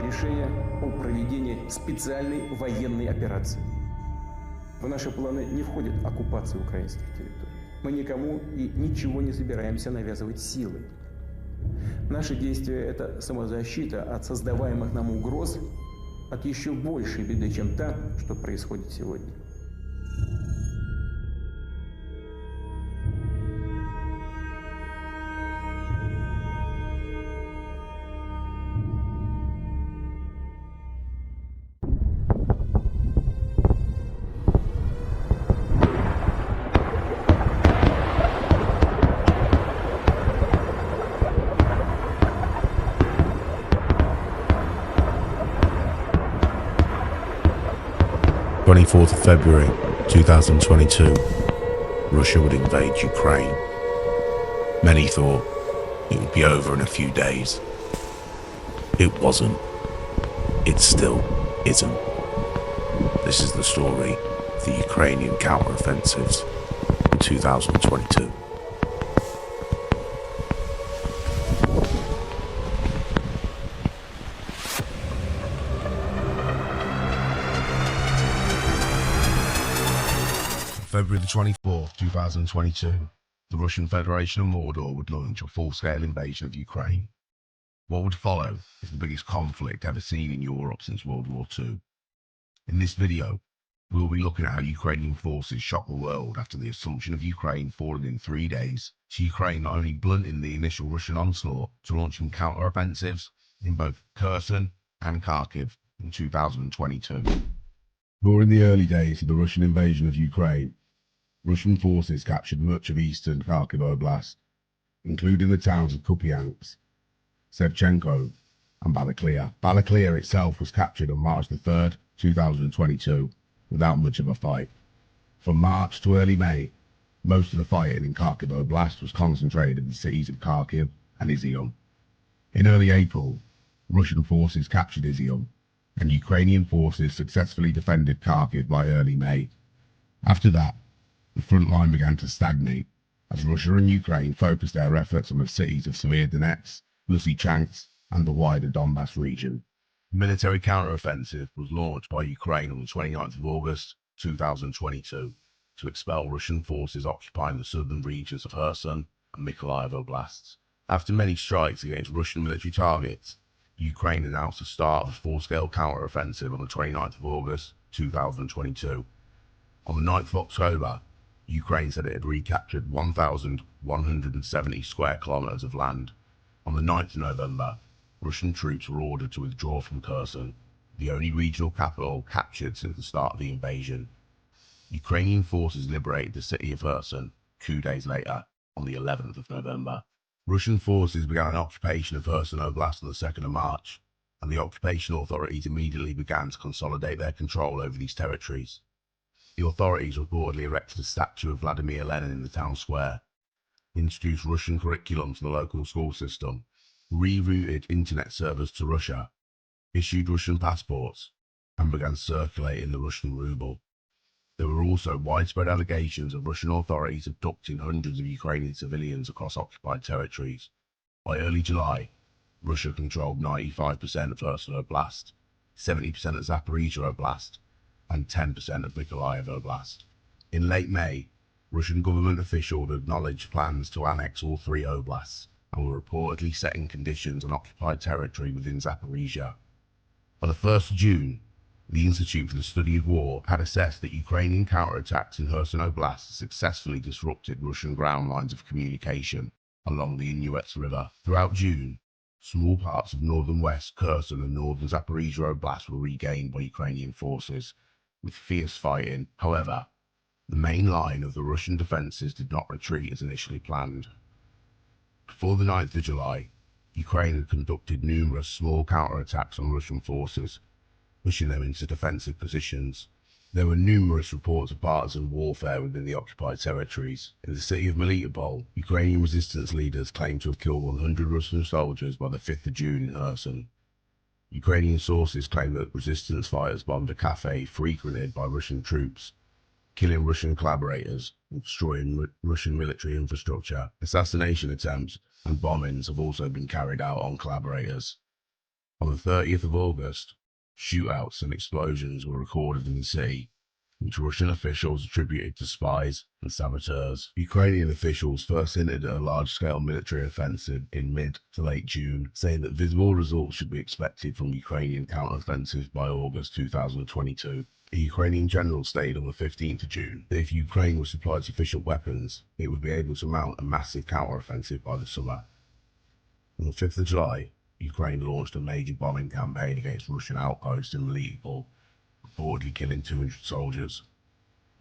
решение о проведении специальной военной операции. В наши планы не входит оккупация украинских территорий. Мы никому и ничего не собираемся навязывать силой. Наши действия – это самозащита от создаваемых нам угроз, от еще большей беды, чем та, что происходит сегодня. February 2022, Russia would invade Ukraine. Many thought it would be over in a few days. It wasn't. It still isn't. This is the story of the Ukrainian counteroffensives in 2022. February the 24th, 2022, the Russian Federation of Mordor would launch a full-scale invasion of Ukraine. What would follow is the biggest conflict ever seen in Europe since World War II. In this video, we will be looking at how Ukrainian forces shocked the world after the assumption of Ukraine falling in 3 days, to Ukraine not only blunting the initial Russian onslaught to launching counter-offensives in both Kherson and Kharkiv in 2022. During the early days of the Russian invasion of Ukraine, Russian forces captured much of eastern Kharkiv Oblast, including the towns of Kupiansk, Shevchenko, and Balaklia. Balaklia itself was captured on March the 3rd, 2022, without much of a fight. From March to early May, most of the fighting in Kharkiv Oblast was concentrated in the cities of Kharkiv and Izyum. In early April, Russian forces captured Izyum, and Ukrainian forces successfully defended Kharkiv by early May. After that, the front line began to stagnate as Russia and Ukraine focused their efforts on the cities of Severodonetsk, Lysychansk, and the wider Donbass region. The military counteroffensive was launched by Ukraine on the 29th of August 2022 to expel Russian forces occupying the southern regions of Kherson and Mykolaiv Oblasts. After many strikes against Russian military targets, Ukraine announced the start of a full-scale counteroffensive on the 29th of August 2022. On the 9th of October, Ukraine said it had recaptured 1,170 square kilometers of land. On the 9th of November, Russian troops were ordered to withdraw from Kherson, the only regional capital captured since the start of the invasion. Ukrainian forces liberated the city of Kherson 2 days later, on the 11th of November. Russian forces began an occupation of Kherson Oblast on the 2nd of March, and the occupation authorities immediately began to consolidate their control over these territories. The authorities reportedly erected a statue of Vladimir Lenin in the town square, introduced Russian curriculum to the local school system, rerouted internet servers to Russia, issued Russian passports, and began circulating the Russian ruble. There were also widespread allegations of Russian authorities abducting hundreds of Ukrainian civilians across occupied territories. By early July, Russia controlled 95% of Kherson Oblast, 70% of Zaporizhzhia Oblast, and 10% of Mykolaiv Oblast. In late May, Russian government officials acknowledged plans to annex all 3 oblasts and were reportedly setting conditions on occupied territory within Zaporizhzhia. By the 1st of June, the Institute for the Study of War had assessed that Ukrainian counterattacks in Kherson Oblast successfully disrupted Russian ground lines of communication along the Inyuets River. Throughout June, small parts of northern West Kherson and northern Zaporizhzhia Oblast were regained by Ukrainian forces, with fierce fighting. However, the main line of the Russian defences did not retreat as initially planned. Before the 9th of July, Ukraine had conducted numerous small counterattacks on Russian forces, pushing them into defensive positions. There were numerous reports of partisan warfare within the occupied territories. In the city of Melitopol, Ukrainian resistance leaders claimed to have killed 100 Russian soldiers by the 5th of June in Kherson. Ukrainian sources claim that resistance fighters bombed a cafe frequented by Russian troops, killing Russian collaborators and destroying Russian military infrastructure. Assassination attempts and bombings have also been carried out on collaborators. On the 30th of August, shootouts and explosions were recorded in the sea, which Russian officials attributed to spies and saboteurs. Ukrainian officials first hinted at a large-scale military offensive in mid to late June, saying that visible results should be expected from Ukrainian counteroffensive by August 2022. A Ukrainian general stated on the 15th of June that if Ukraine was supplied sufficient weapons, it would be able to mount a massive counteroffensive by the summer. On the 5th of July, Ukraine launched a major bombing campaign against Russian outposts in Mariupol, reportedly killing 200 soldiers.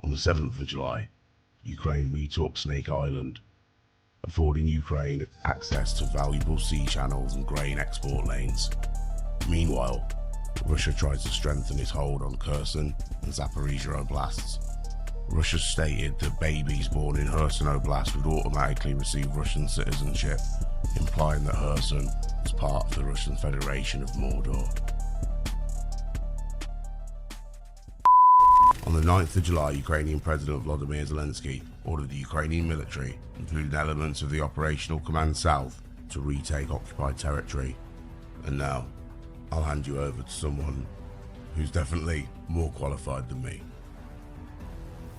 On the 7th of July, Ukraine retook Snake Island, affording Ukraine access to valuable sea channels and grain export lanes. Meanwhile, Russia tries to strengthen its hold on Kherson and Zaporizhia oblasts. Russia stated that babies born in Kherson Oblast would automatically receive Russian citizenship, implying that Kherson was part of the Russian Federation of Mordor. On the 9th of July, Ukrainian President Volodymyr Zelensky ordered the Ukrainian military, including elements of the Operational Command South, to retake occupied territory. And now, I'll hand you over to someone who's definitely more qualified than me.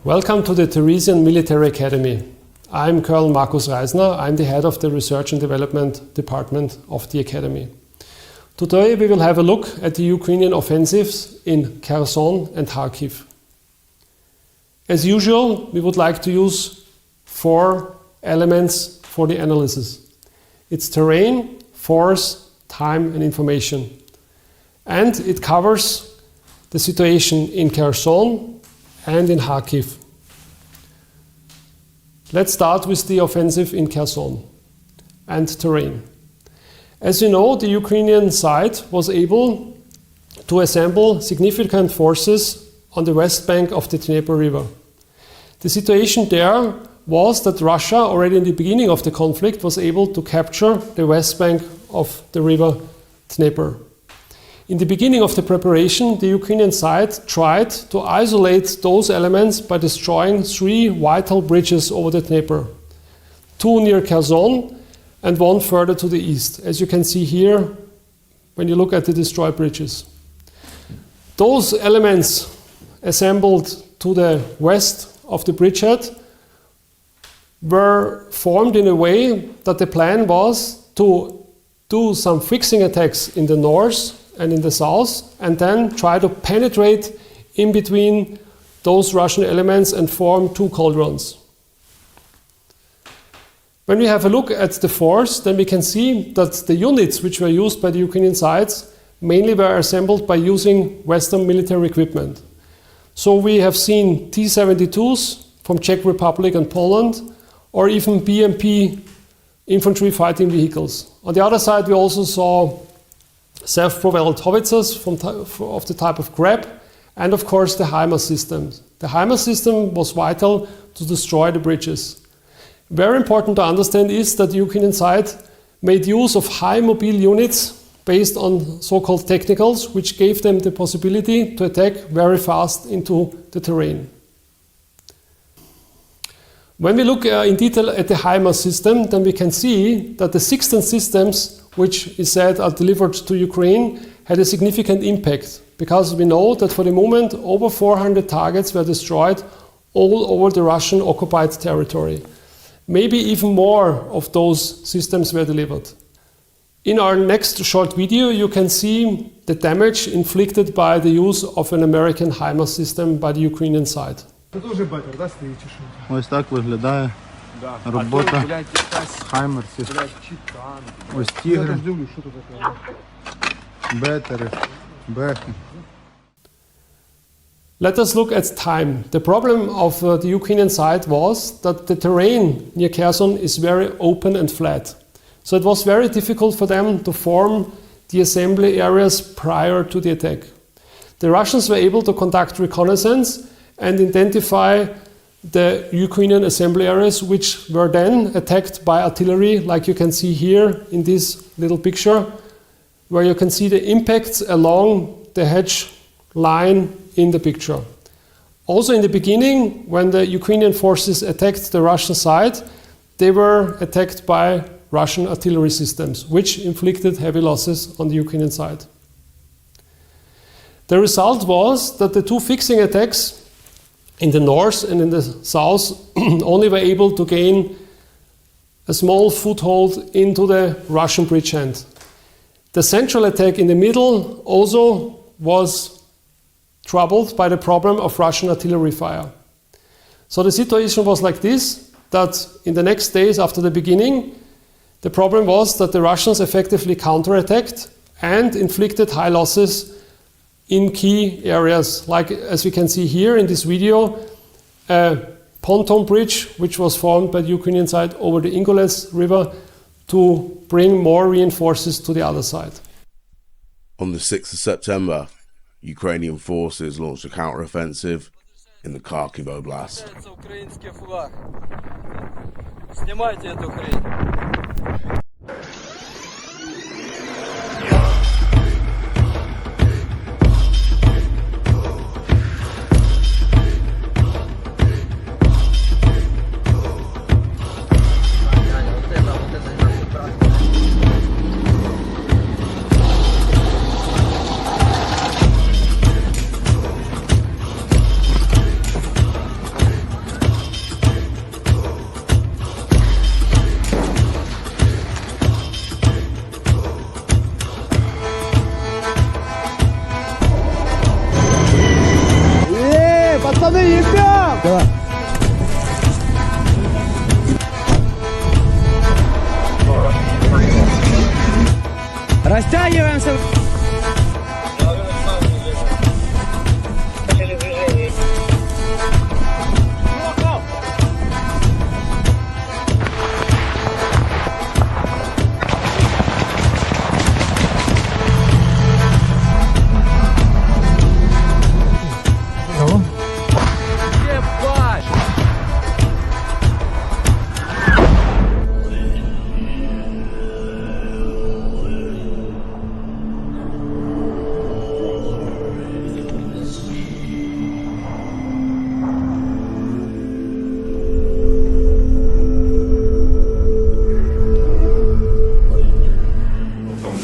Welcome to the Theresian Military Academy. I'm Colonel Markus Reisner. I'm the head of the Research and Development Department of the Academy. Today we will have a look at the Ukrainian offensives in Kherson and Kharkiv. As usual, we would like to use 4 elements for the analysis. It's terrain, force, time and information. And it covers the situation in Kherson and in Kharkiv. Let's start with the offensive in Kherson and terrain. As you know, the Ukrainian side was able to assemble significant forces on the west bank of the Dnieper River. The situation there was that Russia, already in the beginning of the conflict, was able to capture the west bank of the river Dnieper. In the beginning of the preparation, the Ukrainian side tried to isolate those elements by destroying 3 vital bridges over the Dnieper. 2 near Kherson and 1 further to the east, as you can see here when you look at the destroyed bridges. Those elements assembled to the west of the bridgehead were formed in a way that the plan was to do some fixing attacks in the north and in the south, and then try to penetrate in between those Russian elements and form 2 cauldrons. When we have a look at the force, then we can see that the units which were used by the Ukrainian sides mainly were assembled by using Western military equipment. So we have seen T-72s from Czech Republic and Poland, or even BMP infantry fighting vehicles. On the other side, we also saw self-propelled howitzers of the type of Grab, and of course the HIMARS system. The HIMARS system was vital to destroy the bridges. Very important to understand is that the Ukrainian side made use of high mobile units based on so-called technicals, which gave them the possibility to attack very fast into the terrain. When we look in detail at the HIMARS system, then we can see that the 16 systems which is said are delivered to Ukraine had a significant impact, because we know that for the moment over 400 targets were destroyed all over the Russian occupied territory. Maybe even more of those systems were delivered. In our next short video you can see the damage inflicted by the use of an American HIMARS system by the Ukrainian side. Ось так виглядає робота хаймерсів. Ось тігри, бетери, бехи. Let us look at time. The problem of the Ukrainian side was that the terrain near Kherson is very open and flat. So it was very difficult for them to form the assembly areas prior to the attack. The Russians were able to conduct reconnaissance and identify the Ukrainian assembly areas, which were then attacked by artillery, like you can see here in this little picture, where you can see the impacts along the hedge line in the picture. Also in the beginning, when the Ukrainian forces attacked the Russian side, they were attacked by Russian artillery systems, which inflicted heavy losses on the Ukrainian side. The result was that the two fixing attacks in the north and in the south only were able to gain a small foothold into the Russian bridgehead. The central attack in the middle also was troubled by the problem of Russian artillery fire. So the situation was like this, that in the next days after the beginning, the problem was that the Russians effectively counterattacked and inflicted high losses in key areas, like as we can see here in this video, a pontoon bridge which was formed by the Ukrainian side over the Olehs river to bring more reinforcements to the other side. On the 6th of September, Ukrainian forces launched a counteroffensive in the Kharkiv Oblast. Пацаны, ебем! Да. Растягиваемся!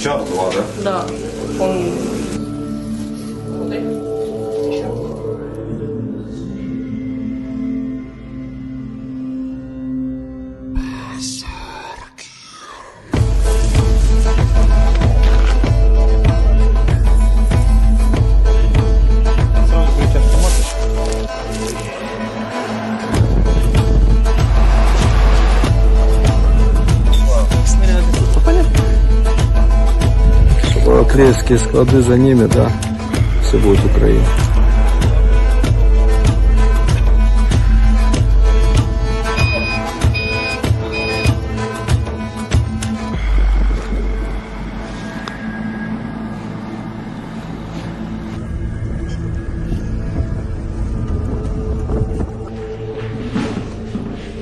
Час, два, да? Да. Он... Артиллерийские склады за ними, да, все будет Украина.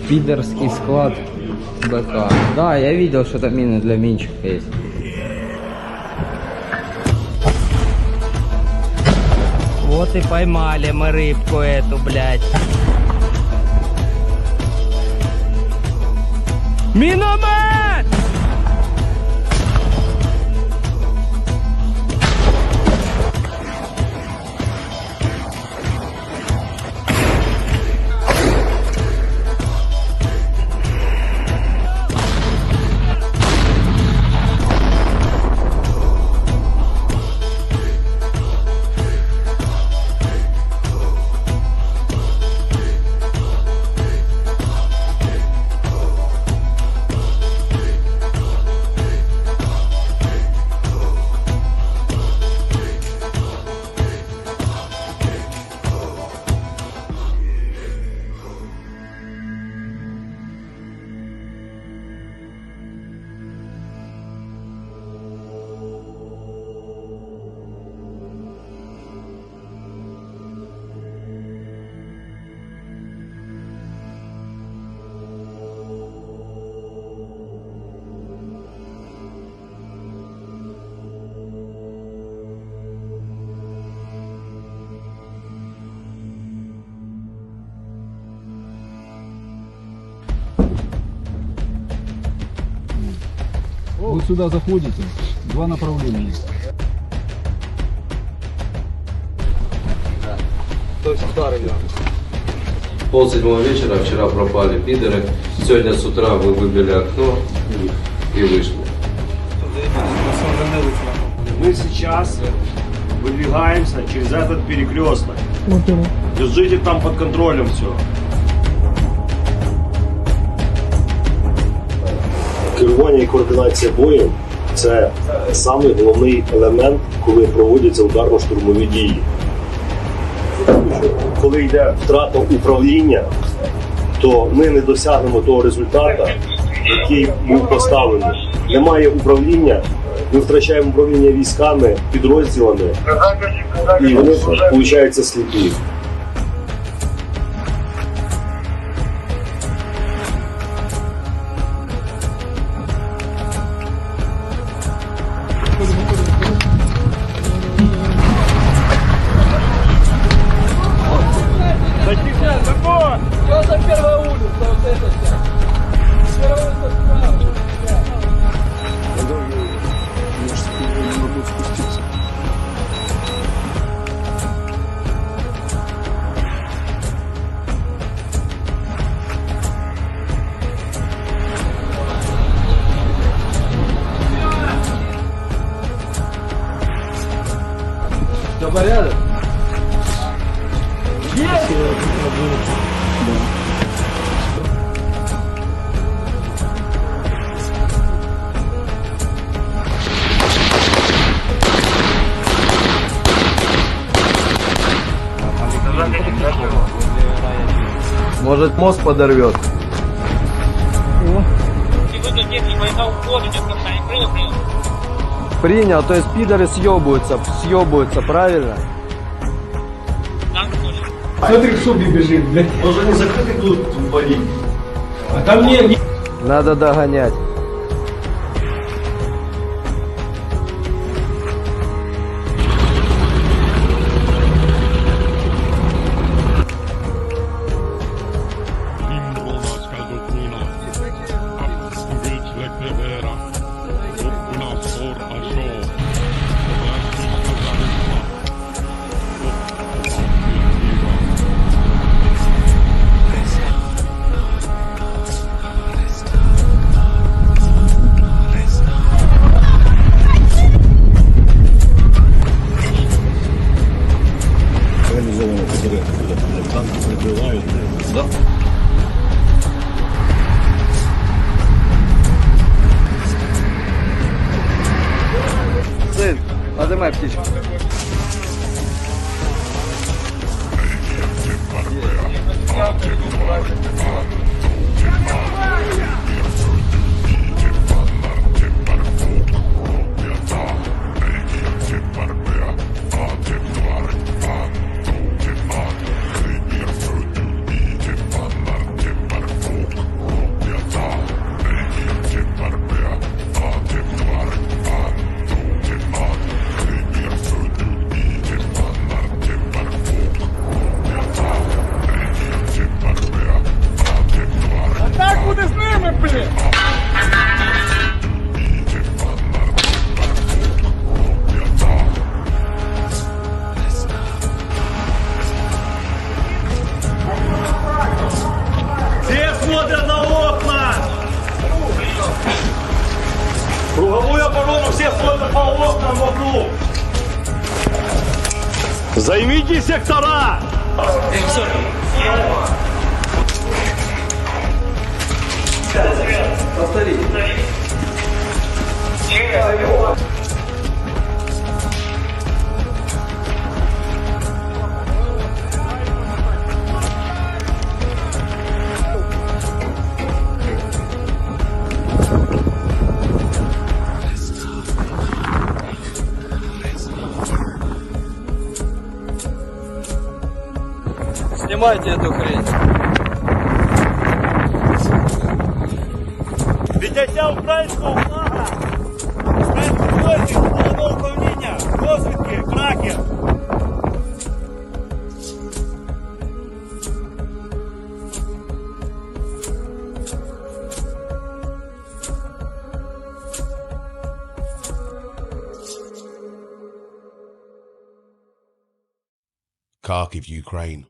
Пидорский склад БК. Да, я видел, что там мины для минчика есть. Вот и поймали мы рыбку эту, блядь. Миномет! сюда заходите, два направления. То есть старый, да. Полседьмого вечера вчера пропали пидоры. Сегодня с утра вы выбили окно и вышли. Мы сейчас выдвигаемся через этот перекресток. Держите там под контролем все. Керування і координація бою – це самий головний елемент, коли проводяться ударно-штурмові дії. Коли йде втрата управління, то ми не досягнемо того результату, який був поставлений. Немає управління, ми втрачаємо управління військами, підрозділами, і вони, виходить, сліпі. Все порядок? Может, мост подорвет. Принял, то есть пидоры съебываются, правильно? Смотри, в шубе бежит, блядь. Он же не закрытый тут болит. А там не... Надо догонять. Сын, поднимай птичку. Все смотрят на окна! Круговую оборону, все смотрят по окнам вокруг! Займите сектора! Повтори. Снимайте эту хрень. Відняття українського флага! Спецпідрозділ головного управління розвідки «Кракер». Kharkiv, Ukraine.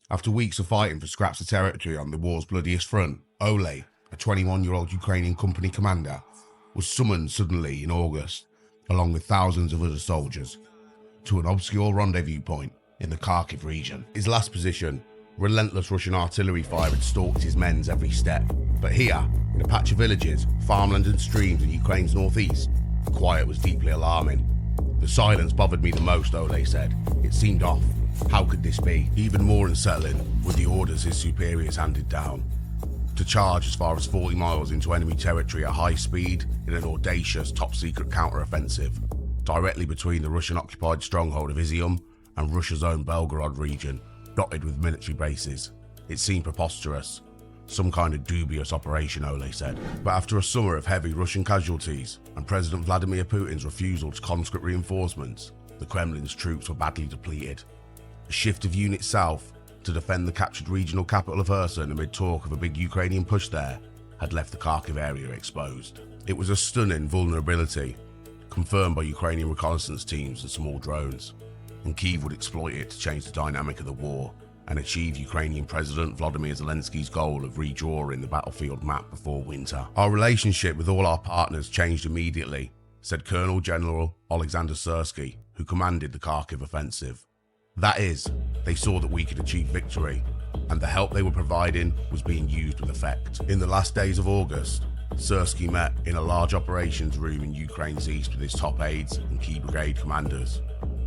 After weeks of fighting for scraps of territory on the war's bloodiest front, Olehs, a 21-year-old Ukrainian company commander, was summoned suddenly in August, along with thousands of other soldiers, to an obscure rendezvous point in the Kharkiv region. His last position, relentless Russian artillery fire had stalked his men's every step. But here, in a patch of villages, farmland and streams in Ukraine's northeast, the quiet was deeply alarming. The silence bothered me the most, Olehs said. It seemed off. How could this be? Even more unsettling were the orders his superiors handed down. To charge as far as 40 miles into enemy territory at high speed in an audacious, top-secret counteroffensive, directly between the Russian-occupied stronghold of Izyum and Russia's own Belgorod region, dotted with military bases. It seemed preposterous. Some kind of dubious operation, Olehs said. But after a summer of heavy Russian casualties and President Vladimir Putin's refusal to conscript reinforcements, the Kremlin's troops were badly depleted. A shift of units south to defend the captured regional capital of Kherson amid talk of a big Ukrainian push there had left the Kharkiv area exposed. It was a stunning vulnerability, confirmed by Ukrainian reconnaissance teams and small drones, and Kyiv would exploit it to change the dynamic of the war and achieve Ukrainian President Volodymyr Zelensky's goal of redrawing the battlefield map before winter. Our relationship with all our partners changed immediately, said Colonel General Alexander Syrsky, who commanded the Kharkiv offensive. That is, they saw that we could achieve victory, and the help they were providing was being used with effect. In the last days of August, Syrsky met in a large operations room in Ukraine's east with his top aides and key brigade commanders.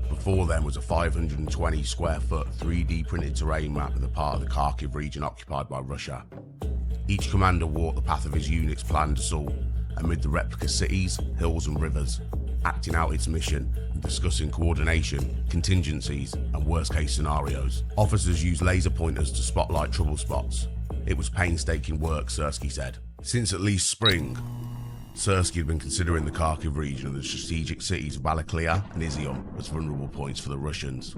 Before them was a 520 square foot 3D printed terrain map of the part of the Kharkiv region occupied by Russia. Each commander walked the path of his unit's planned assault amid the replica cities, hills and rivers, acting out its mission and discussing coordination, contingencies and worst case scenarios. Officers used laser pointers to spotlight trouble spots. It was painstaking work, Syrsky said. Since at least spring, Syrsky had been considering the Kharkiv region and the strategic cities of Balaklia and Izyum as vulnerable points for the Russians.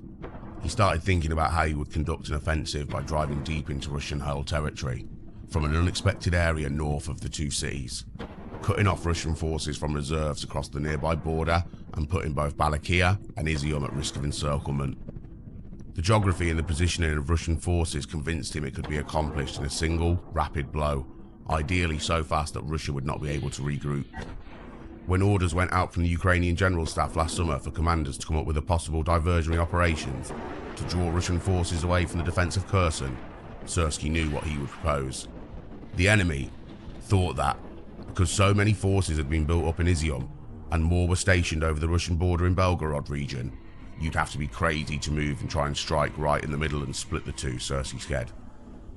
He started thinking about how he would conduct an offensive by driving deep into Russian-held territory, from an unexpected area north of the two cities, cutting off Russian forces from reserves across the nearby border and putting both Balaklia and Izyum at risk of encirclement. The geography and the positioning of Russian forces convinced him it could be accomplished in a single, rapid blow, ideally so fast that Russia would not be able to regroup. When orders went out from the Ukrainian General Staff last summer for commanders to come up with a possible diversionary operations to draw Russian forces away from the defence of Kherson, Syrsky knew what he would propose. The enemy thought that, because so many forces had been built up in Izyum and more were stationed over the Russian border in Belgorod region, you'd have to be crazy to move and try and strike right in the middle and split the two, Syrsky said.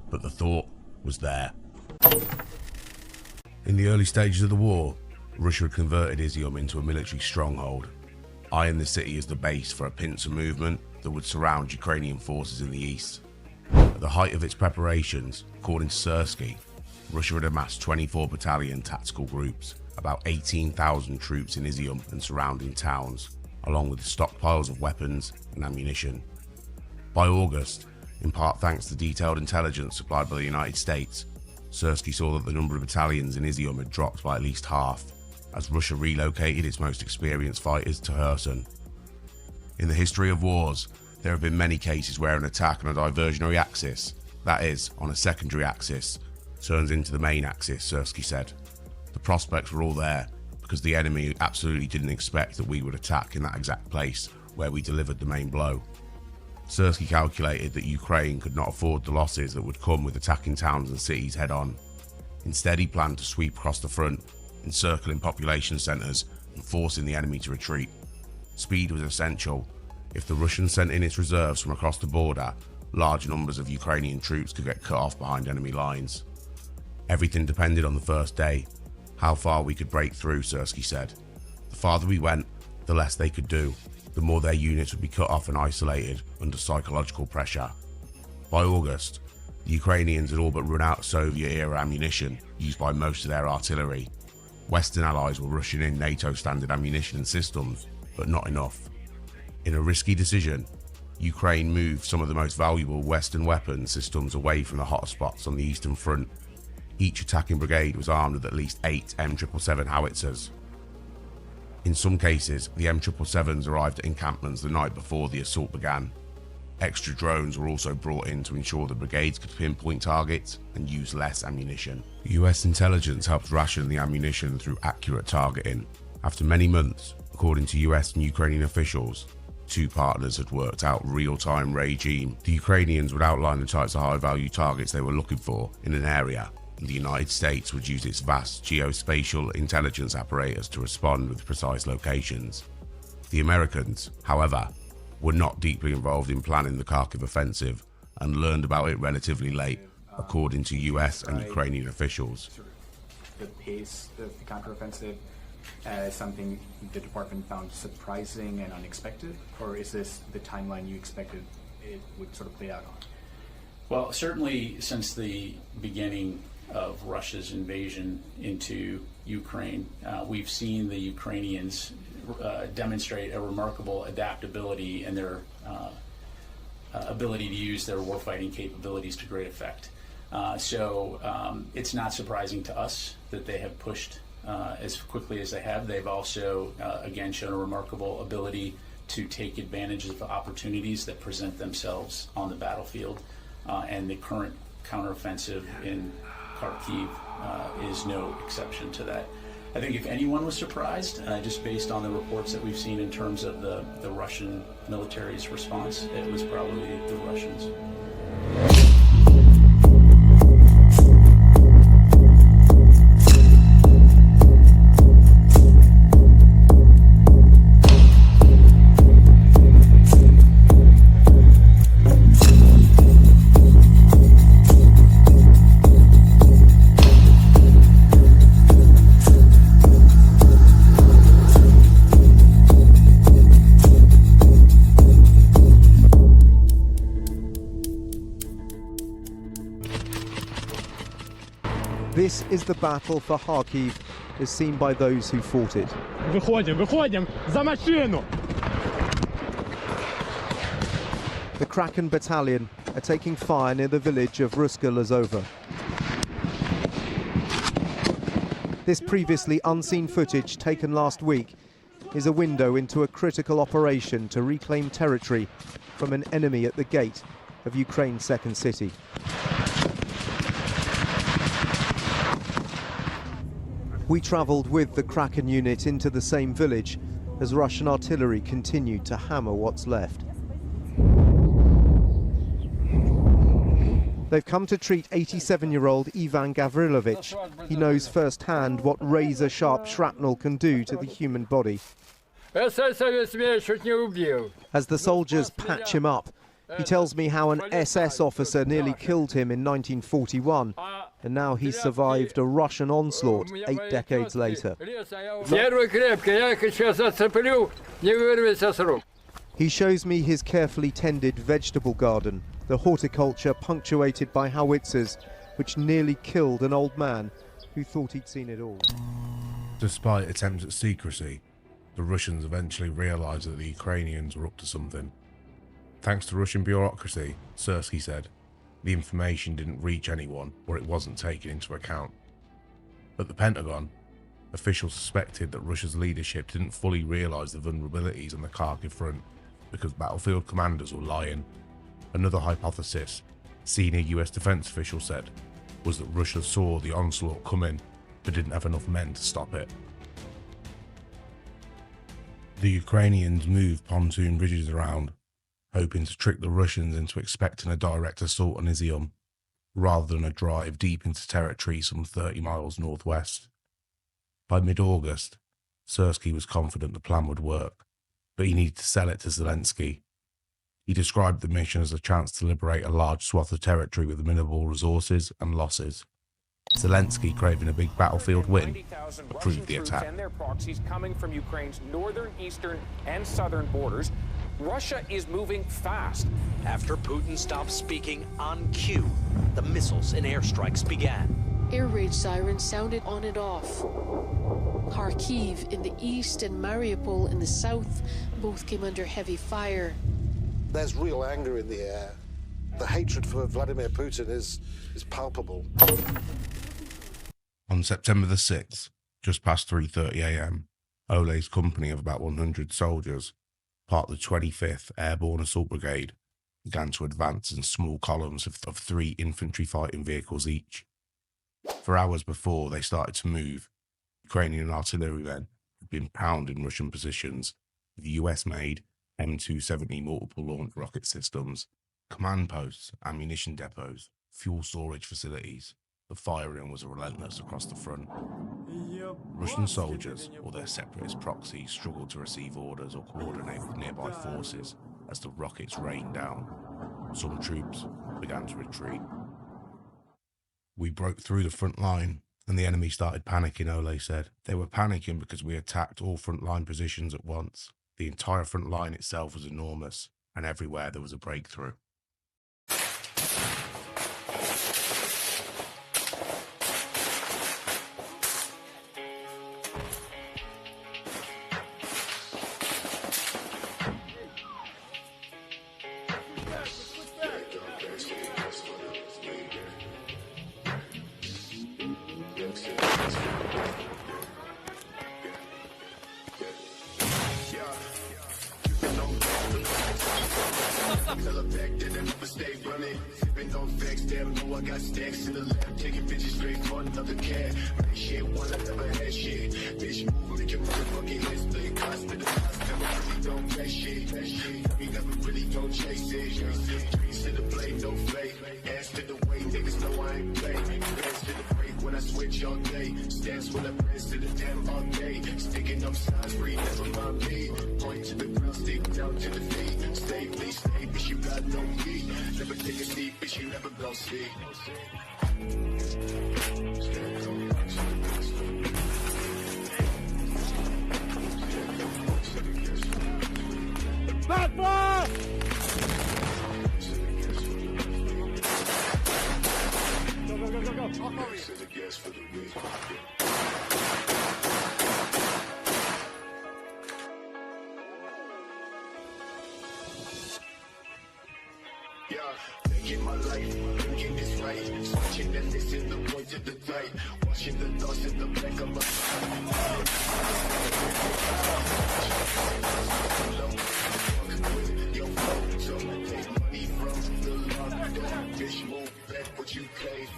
But the thought was there. In the early stages of the war, Russia had converted Izyum into a military stronghold, eyeing the city as the base for a pincer movement that would surround Ukrainian forces in the east. At the height of its preparations, according to Syrsky, Russia had amassed 24 battalion tactical groups, about 18,000 troops in Izyum and surrounding towns, along with stockpiles of weapons and ammunition. By August, in part thanks to detailed intelligence supplied by the United States, Syrsky saw that the number of battalions in Izyum had dropped by at least half, as Russia relocated its most experienced fighters to Kherson. In the history of wars, there have been many cases where an attack on a diversionary axis, that is, on a secondary axis, turns into the main axis, Syrsky said. The prospects were all there, because the enemy absolutely didn't expect that we would attack in that exact place where we delivered the main blow. Syrsky calculated that Ukraine could not afford the losses that would come with attacking towns and cities head-on. Instead, he planned to sweep across the front, encircling population centres and forcing the enemy to retreat. Speed was essential. If the Russians sent in its reserves from across the border, large numbers of Ukrainian troops could get cut off behind enemy lines. Everything depended on the first day, how far we could break through, Syrsky said. The farther we went, the less they could do. The more their units would be cut off and isolated under psychological pressure. By August, the Ukrainians had all but run out of Soviet-era ammunition used by most of their artillery. Western allies were rushing in NATO standard ammunition and systems, but not enough. In a risky decision, Ukraine moved some of the most valuable Western weapon systems away from the hotspots on the Eastern Front. Each attacking brigade was armed with at least 8 M777 howitzers. In some cases, the M777s arrived at encampments the night before the assault began. Extra drones were also brought in to ensure the brigades could pinpoint targets and use less ammunition. US intelligence helped ration the ammunition through accurate targeting. After many months, according to US and Ukrainian officials, two partners had worked out real-time regime. The Ukrainians would outline the types of high-value targets they were looking for in an area, and the United States would use its vast geospatial intelligence apparatus to respond with precise locations. The Americans, however, were not deeply involved in planning the Kharkiv offensive and learned about it relatively late, according to US and Ukrainian officials. The pace of the counteroffensive as something the department found surprising and unexpected, or is this the timeline you expected it would sort of play out on? Well, certainly since the beginning of Russia's invasion into Ukraine, we've seen the Ukrainians demonstrate a remarkable adaptability in their ability to use their warfighting capabilities to great effect. So it's not surprising to us that they have pushed as quickly as they have. They've also, again, shown a remarkable ability to take advantage of opportunities that present themselves on the battlefield. And the current counteroffensive in Kharkiv is no exception to that. I think if anyone was surprised, just based on the reports that we've seen in terms of the Russian military's response, it was probably the Russians. This is the battle for Kharkiv, as seen by those who fought it. Выходим, за машину! The Kraken battalion are taking fire near the village of Ruska. This previously unseen footage taken last week is a window into a critical operation to reclaim territory from an enemy at the gate of Ukraine's second city. We travelled with the Kraken unit into the same village as Russian artillery continued to hammer what's left. They've come to treat 87-year-old Ivan Gavrilovich. He knows firsthand what razor-sharp shrapnel can do to the human body. As the soldiers patch him up, he tells me how an SS officer nearly killed him in 1941, and now he's survived a Russian onslaught 8 decades later. He shows me his carefully tended vegetable garden, the horticulture punctuated by howitzers, which nearly killed an old man who thought he'd seen it all. Despite attempts at secrecy, the Russians eventually realised that the Ukrainians were up to something. Thanks to Russian bureaucracy, Sersky said, the information didn't reach anyone or it wasn't taken into account. At the Pentagon, officials suspected that Russia's leadership didn't fully realise the vulnerabilities on the Kharkiv front because battlefield commanders were lying. Another hypothesis, senior US defence official said, was that Russia saw the onslaught coming but didn't have enough men to stop it. The Ukrainians moved pontoon bridges around, hoping to trick the Russians into expecting a direct assault on Izyum, rather than a drive deep into territory some 30 miles northwest. By mid-August, Sersky was confident the plan would work, but he needed to sell it to Zelensky. He described the mission as a chance to liberate a large swath of territory with minimal resources and losses. Zelensky, craving a big battlefield win, approved the attack. And their proxies coming from Ukraine's northern, eastern, and southern borders. Russia is moving fast. After Putin stopped speaking on cue, the missiles and airstrikes began. Air raid sirens sounded on and off. Kharkiv in the east and Mariupol in the south both came under heavy fire. There's real anger in the air. The hatred for Vladimir Putin is palpable. On September the 6th, just past 3:30 a.m, Olehs' company of about 100 soldiers, part of the 25th Airborne Assault Brigade, began to advance in small columns of 3 infantry fighting vehicles each. For hours before they started to move, Ukrainian artillerymen had been pounding Russian positions with US-made M270 multiple launch rocket systems, command posts, ammunition depots, fuel storage facilities. The firing was relentless across the front. Russian soldiers or their separatist proxies struggled to receive orders or coordinate with nearby forces as the rockets rained down. Some troops began to retreat. We broke through the front line and the enemy started panicking, Olehs said. They were panicking because we attacked all front line positions at once. The entire front line itself was enormous, and everywhere there was a breakthrough.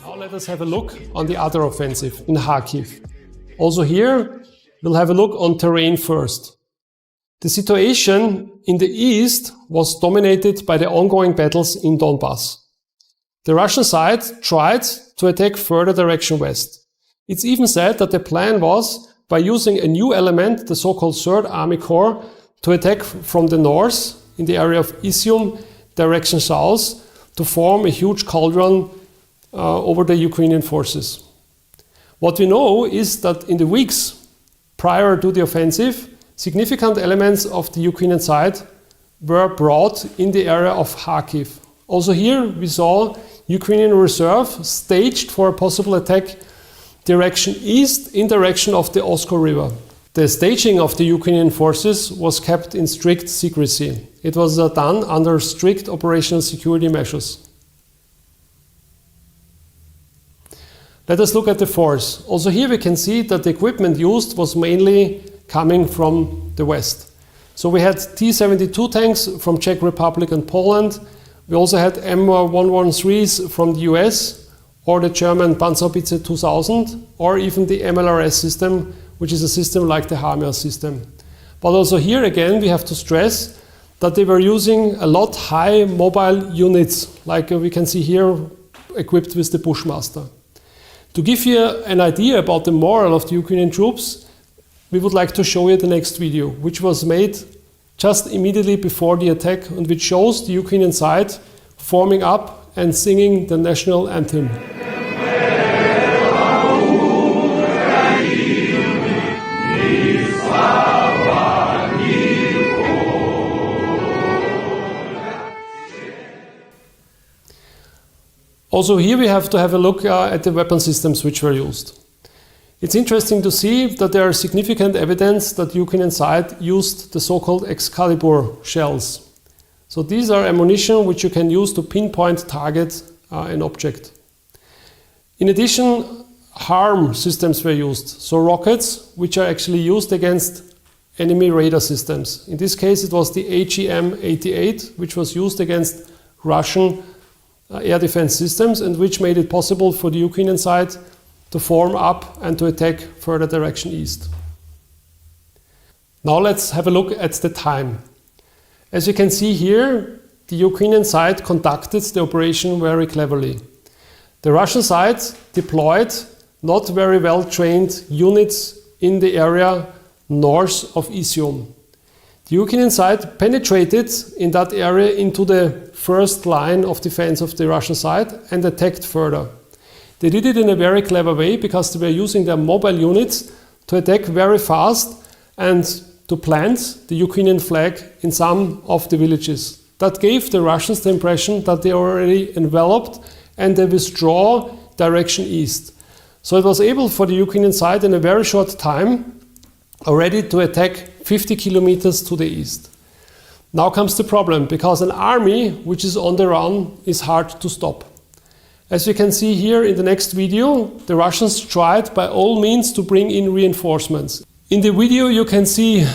Now let us have a look on the other offensive in Kharkiv. Also here, we'll have a look on terrain first. The situation in the east was dominated by the ongoing battles in Donbass. The Russian side tried to attack further direction west. It's even said that the plan was, by using a new element, the so-called 3rd Army Corps, to attack from the north, in the area of Izyum, direction south, to form a huge cauldron over the Ukrainian forces. What we know is that in the weeks prior to the offensive, significant elements of the Ukrainian side were brought in the area of Kharkiv. Also here we saw Ukrainian reserve staged for a possible attack direction east in direction of the Osko River. The staging of the Ukrainian forces was kept in strict secrecy. It was done under strict operational security measures. Let us look at the force. Also here we can see that the equipment used was mainly coming from the west. So we had T-72 tanks from Czech Republic and Poland. We also had M113s from the US, or the German Panzerhaubitze 2000, or even the MLRS system, which is a system like the HIMARS system. But also here again we have to stress that they were using a lot high mobile units, like we can see here, equipped with the Bushmaster. To give you an idea about the morale of the Ukrainian troops, we would like to show you the next video, which was made just immediately before the attack and which shows the Ukrainian side forming up and singing the national anthem. Also here we have to have a look at the weapon systems which were used. It's interesting to see that there are significant evidence that Ukrainian side used the so-called Excalibur shells. So these are ammunition which you can use to pinpoint target an object. In addition, harm systems were used, so rockets which are actually used against enemy radar systems. In this case it was the AGM-88 which was used against Russian air defense systems, and which made it possible for the Ukrainian side to form up and to attack further direction east. Now let's have a look at the time. As you can see here, the Ukrainian side conducted the operation very cleverly. The Russian side deployed not very well trained units in the area north of Izyum. The Ukrainian side penetrated in that area into the first line of defense of the Russian side and attacked further. They did it in a very clever way because they were using their mobile units to attack very fast and to plant the Ukrainian flag in some of the villages. That gave the Russians the impression that they are already enveloped and they withdraw direction east. So it was able for the Ukrainian side in a very short time already to attack 50 kilometers to the east. Now comes the problem, because an army which is on the run is hard to stop. As you can see here in the next video, the Russians tried by all means to bring in reinforcements. In the video you can see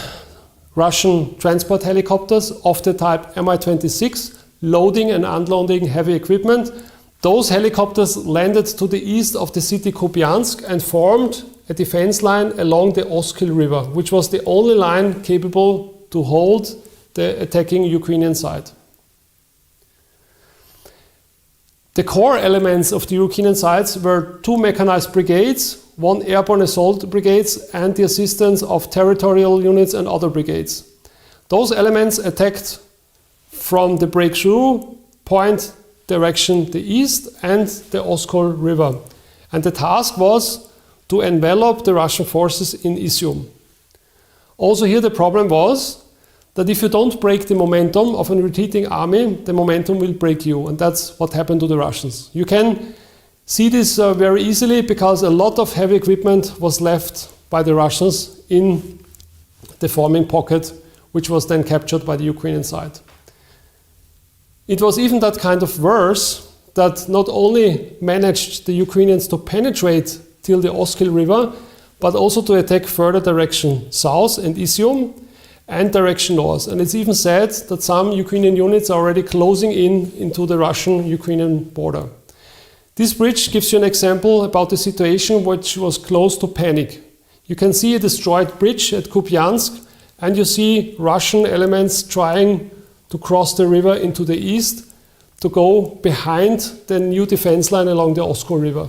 Russian transport helicopters of the type Mi-26 loading and unloading heavy equipment. Those helicopters landed to the east of the city Kupiansk and formed a defense line along the Oskil River, which was the only line capable to hold the attacking Ukrainian side. The core elements of the Ukrainian sides were 2 mechanized brigades, 1 airborne assault brigades, and the assistance of territorial units and other brigades. Those elements attacked from the breakthrough point direction the east and the Oskil River. And the task was to envelop the Russian forces in Izyum. Also here the problem was that if you don't break the momentum of a retreating army, the momentum will break you, and that's what happened to the Russians. You can see this very easily because a lot of heavy equipment was left by the Russians in the forming pocket, which was then captured by the Ukrainian side. It was even that kind of worse that not only managed the Ukrainians to penetrate till the Oskil River, but also to attack further direction south and Izyum and direction north. And it's even said that some Ukrainian units are already closing in into the Russian-Ukrainian border. This bridge gives you an example about the situation which was close to panic. You can see a destroyed bridge at Kupiansk, and you see Russian elements trying to cross the river into the east to go behind the new defense line along the Oskil River.